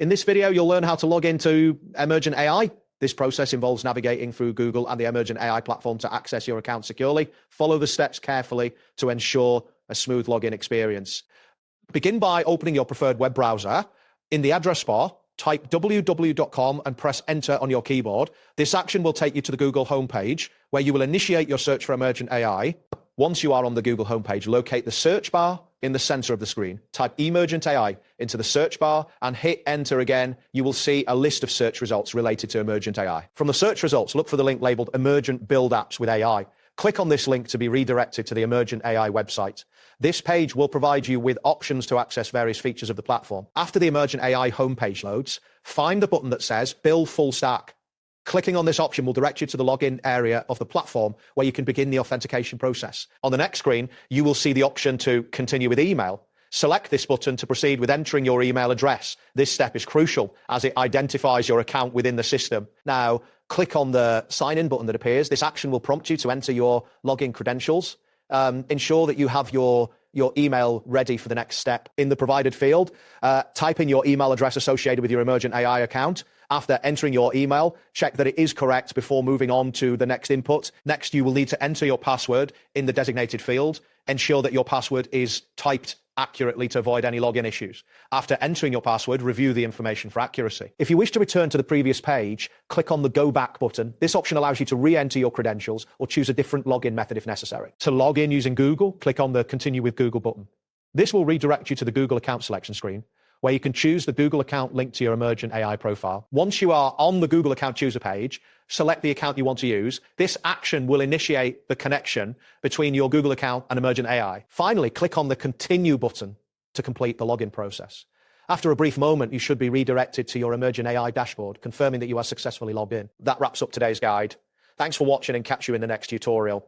In this video, you'll learn how to log into Emergent AI. This process involves navigating through Google and the Emergent AI platform to access your account securely. Follow the steps carefully to ensure a smooth login experience. Begin by opening your preferred web browser. In the address bar, type www.com and press enter on your keyboard. This action will take you to the Google homepage, where you will initiate your search for Emergent AI. Once you are on the Google homepage, locate the search bar in the center of the screen. Type Emergent AI into the search bar and hit enter again. You will see a list of search results related to Emergent AI. From the search results, look for the link labeled Emergent Build Apps with AI. Click on this link to be redirected to the Emergent AI website. This page will provide you with options to access various features of the platform. After the Emergent AI homepage loads, find the button that says Build Full Stack. Clicking on this option will direct you to the login area of the platform where you can begin the authentication process. On the next screen, you will see the option to continue with email. Select this button to proceed with entering your email address. This step is crucial as it identifies your account within the system. Now, click on the sign in button that appears. This action will prompt you to enter your login credentials. Ensure that you have your email ready for the next step. In the provided field, type in your email address associated with your Emergent AI account. After entering your email, check that it is correct before moving on to the next input. Next, you will need to enter your password in the designated field. Ensure that your password is typed accurately to avoid any login issues. After entering your password, review the information for accuracy. If you wish to return to the previous page, click on the Go Back button. This option allows you to re-enter your credentials or choose a different login method if necessary. To log in using Google, click on the Continue with Google button. This will redirect you to the Google account selection screen, where you can choose the Google account linked to your Emergent AI profile. Once you are on the Google account chooser page, select the account you want to use. This action will initiate the connection between your Google account and Emergent AI. Finally, click on the Continue button to complete the login process. After a brief moment, you should be redirected to your Emergent AI dashboard, confirming that you are successfully logged in. That wraps up today's guide. Thanks for watching and catch you in the next tutorial.